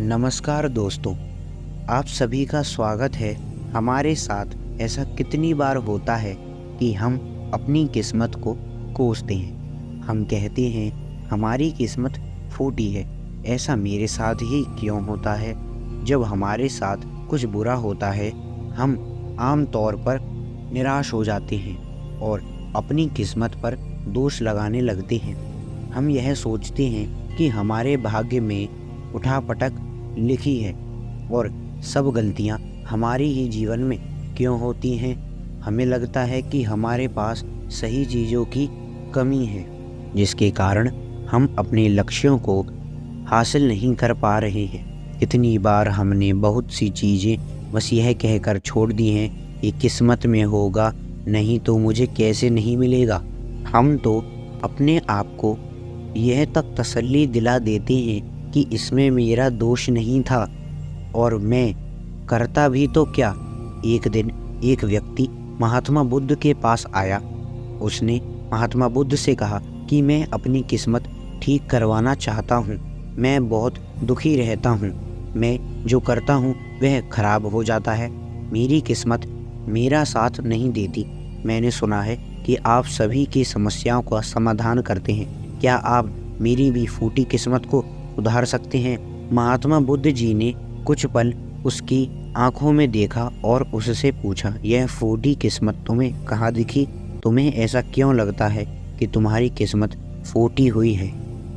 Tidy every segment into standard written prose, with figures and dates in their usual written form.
नमस्कार दोस्तों, आप सभी का स्वागत है। हमारे साथ ऐसा कितनी बार होता है कि हम अपनी किस्मत को कोसते हैं। हम कहते हैं हमारी किस्मत फूटी है। ऐसा मेरे साथ ही क्यों होता है? जब हमारे साथ कुछ बुरा होता है हम आम तौर पर निराश हो जाते हैं और अपनी किस्मत पर दोष लगाने लगते हैं। हम यह सोचते हैं कि हमारे भाग्य में उठापटक लिखी है और सब गलतियां हमारी ही जीवन में क्यों होती हैं। हमें लगता है कि हमारे पास सही चीज़ों की कमी है, जिसके कारण हम अपने लक्ष्यों को हासिल नहीं कर पा रहे हैं। कितनी बार हमने बहुत सी चीज़ें बस यह कहकर छोड़ दी हैं कि किस्मत में होगा, नहीं तो मुझे कैसे नहीं मिलेगा। हम तो अपने आप को यह तक तसल्ली दिला देते हैं कि इसमें मेरा दोष नहीं था और मैं करता भी तो क्या। एक दिन एक व्यक्ति महात्मा बुद्ध के पास आया। उसने महात्मा बुद्ध से कहा कि मैं अपनी किस्मत ठीक करवाना चाहता हूँ। मैं बहुत दुखी रहता हूँ। मैं जो करता हूँ वह खराब हो जाता है। मेरी किस्मत मेरा साथ नहीं देती। मैंने सुना है कि आप सभी की समस्याओं का समाधान करते हैं। क्या आप मेरी भी फूटी किस्मत को सुधार सकते हैं? महात्मा बुद्ध जी ने कुछ पल उसकी आंखों में देखा और उससे पूछा, यह फूटी किस्मत तुम्हें कहाँ दिखी? तुम्हें ऐसा क्यों लगता है कि तुम्हारी किस्मत फूटी हुई है?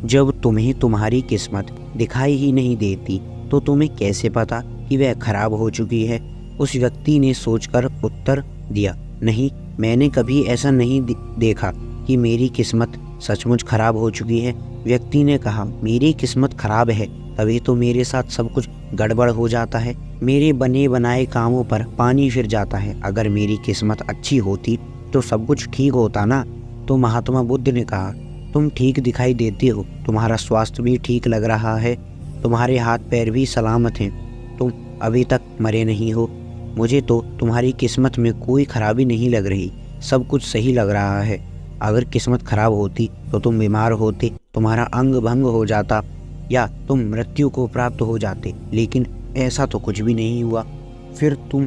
जब तुम्हें तुम्हारी किस्मत दिखाई ही नहीं देती तो तुम्हें कैसे पता कि वह खराब हो चुकी है? उस व्यक्ति ने सोचकर उत्तर दिया, नहीं, मैंने कभी ऐसा नहीं देखा कि मेरी किस्मत सचमुच खराब हो चुकी है। व्यक्ति ने कहा, मेरी किस्मत खराब है तभी तो मेरे साथ सब कुछ गड़बड़ हो जाता है। मेरे बने बनाए कामों पर पानी फिर जाता है। अगर मेरी किस्मत अच्छी होती तो सब कुछ ठीक होता ना। तो महात्मा बुद्ध ने कहा, तुम ठीक दिखाई देते हो, तुम्हारा स्वास्थ्य भी ठीक लग रहा है, तुम्हारे हाथ पैर भी सलामत हैं, तुम अभी तक मरे नहीं हो। मुझे तो तुम्हारी किस्मत में कोई खराबी नहीं लग रही, सब कुछ सही लग रहा है। अगर किस्मत खराब होती तो तुम बीमार होते, तुम्हारा अंग भंग हो जाता या तुम मृत्यु को प्राप्त हो जाते, लेकिन ऐसा तो कुछ भी नहीं हुआ। फिर तुम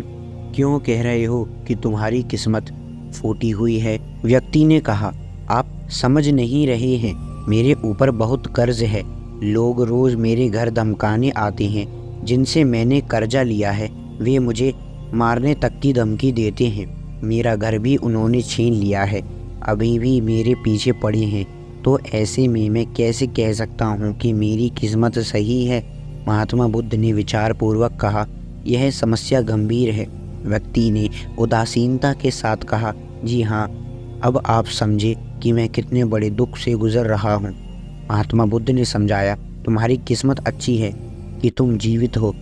क्यों कह रहे हो कि तुम्हारी किस्मत फूटी हुई है? व्यक्ति ने कहा, आप समझ नहीं रहे हैं, मेरे ऊपर बहुत कर्ज है। लोग रोज मेरे घर धमकाने आते हैं। जिनसे मैंने कर्जा लिया है वे मुझे मारने तक की धमकी देते हैं। मेरा घर भी उन्होंने छीन लिया है, अभी भी मेरे पीछे पड़े हैं। तो ऐसे में मैं कैसे कह सकता हूँ कि मेरी किस्मत सही है? महात्मा बुद्ध ने विचारपूर्वक कहा, यह समस्या गंभीर है। व्यक्ति ने उदासीनता के साथ कहा, जी हाँ, अब आप समझे कि मैं कितने बड़े दुख से गुजर रहा हूँ। महात्मा बुद्ध ने समझाया, तुम्हारी किस्मत अच्छी है कि तुम जीवित हो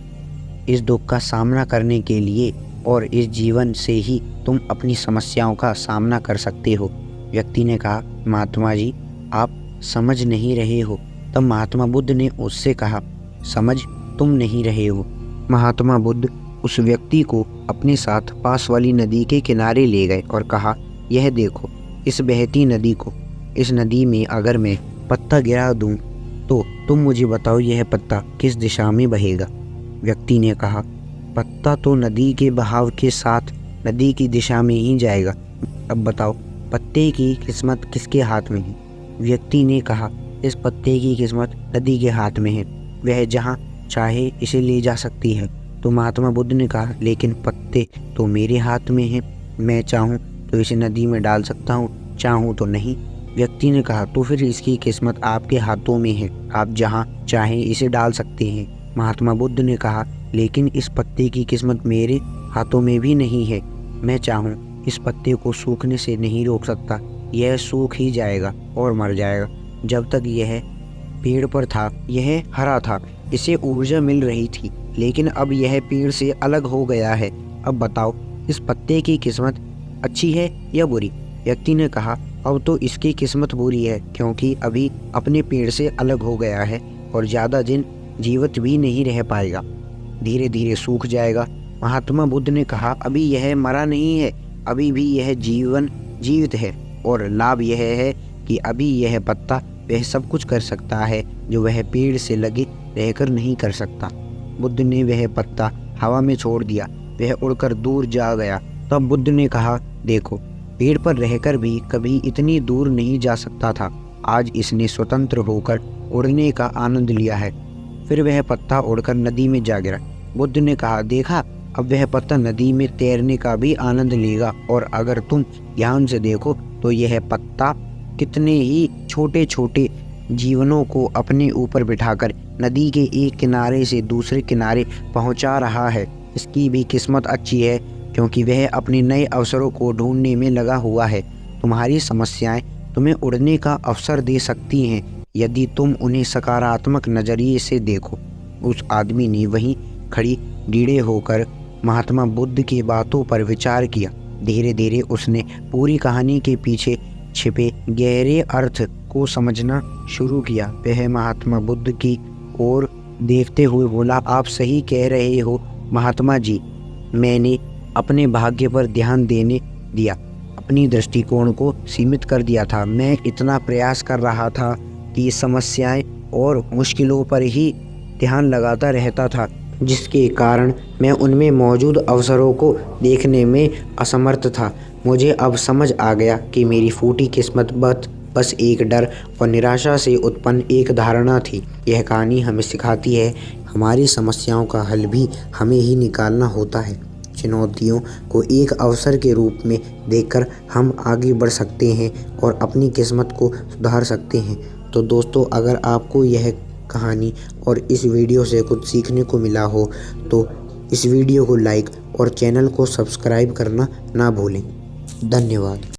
इस दुख का सामना करने के लिए, और इस जीवन से ही तुम अपनी समस्याओं का सामना कर सकते हो। व्यक्ति ने कहा, महात्मा जी, आप समझ नहीं रहे हो। तब महात्मा बुद्ध ने उससे कहा, समझ तुम नहीं रहे हो। महात्मा बुद्ध उस व्यक्ति को अपने साथ पास वाली नदी के किनारे ले गए और कहा, यह देखो इस बहती नदी को। इस नदी में अगर मैं पत्ता गिरा दूं तो तुम मुझे बताओ यह पत्ता किस दिशा में बहेगा? व्यक्ति ने कहा, पत्ता तो नदी के बहाव के साथ नदी की दिशा में ही जाएगा। अब बताओ पत्ते की किस्मत किसके हाथ में है? व्यक्ति ने कहा, इस पत्ते की किस्मत नदी के हाथ में है, वह जहाँ चाहे इसे ले जा सकती है। तो महात्मा बुद्ध ने कहा, लेकिन पत्ते तो मेरे हाथ में हैं, मैं चाहूँ तो इसे नदी में डाल सकता हूँ, चाहूँ तो नहीं। व्यक्ति ने कहा, तो फिर इसकी किस्मत आपके हाथों में है, आप जहाँ चाहें इसे डाल सकते हैं। महात्मा बुद्ध ने कहा, लेकिन इस पत्ते की किस्मत मेरे हाथों में भी नहीं है। मैं चाहूँ इस पत्ते को सूखने से नहीं रोक सकता, यह सूख ही जाएगा और मर जाएगा। जब तक यह पेड़ पर था यह हरा था, इसे ऊर्जा मिल रही थी, लेकिन अब यह पेड़ से अलग हो गया है। अब बताओ इस पत्ते की किस्मत अच्छी है या बुरी? व्यक्ति ने कहा, अब तो इसकी किस्मत बुरी है, क्योंकि अभी अपने पेड़ से अलग हो गया है और ज़्यादा दिन जीवित भी नहीं रह पाएगा, धीरे धीरे सूख जाएगा। महात्मा बुद्ध ने कहा, अभी यह मरा नहीं है, अभी भी यह जीवित है, और लाभ यह है कि अभी यह पत्ता वह सब कुछ कर सकता है जो वह पेड़ से लगे रहकर नहीं कर सकता। बुद्ध ने वह पत्ता हवा में छोड़ दिया। वह उड़कर दूर जा गया। तब बुद्ध ने कहा, देखो, पेड़ पर रहकर भी कभी इतनी दूर नहीं जा सकता था। आज इसने स्वतंत्र होकर उड़ने का आनंद लिया है। फिर वह पत्ता उड़कर नदी में जा गिरा। बुद्ध ने कहा, देखा, अब वह पत्ता नदी में तैरने का भी आनंद लेगा। और अगर तुम ध्यान से देखो तो यह पत्ता कितने ही छोटे छोटे जीवनों को अपने ऊपर बिठाकर नदी के एक किनारे से दूसरे किनारे पहुंचा रहा है। इसकी भी किस्मत अच्छी है, क्योंकि वह अपने नए अवसरों को ढूंढने में लगा हुआ है। तुम्हारी समस्याएं तुम्हें उड़ने का अवसर दे सकती हैं, यदि तुम उन्हें सकारात्मक नज़रिए से देखो। उस आदमी ने वहीं खड़ी डीड़े होकर महात्मा बुद्ध की बातों पर विचार किया। धीरे धीरे उसने पूरी कहानी के पीछे छिपे गहरे अर्थ को समझना शुरू किया। वह महात्मा बुद्ध की ओर देखते हुए बोला, आप सही कह रहे हो महात्मा जी। मैंने अपने भाग्य पर ध्यान देने दिया, अपनी दृष्टिकोण को सीमित कर दिया था। मैं इतना प्रयास कर रहा था कि समस्याएं और मुश्किलों पर ही ध्यान लगाता रहता था, जिसके कारण मैं उनमें मौजूद अवसरों को देखने में असमर्थ था। मुझे अब समझ आ गया कि मेरी फूटी किस्मत बस एक डर और निराशा से उत्पन्न एक धारणा थी। यह कहानी हमें सिखाती है, हमारी समस्याओं का हल भी हमें ही निकालना होता है। चुनौतियों को एक अवसर के रूप में देखकर हम आगे बढ़ सकते हैं और अपनी किस्मत को सुधार सकते हैं। तो दोस्तों, अगर आपको यह कहानी और इस वीडियो से कुछ सीखने को मिला हो तो इस वीडियो को लाइक और चैनल को सब्सक्राइब करना ना भूलें। धन्यवाद।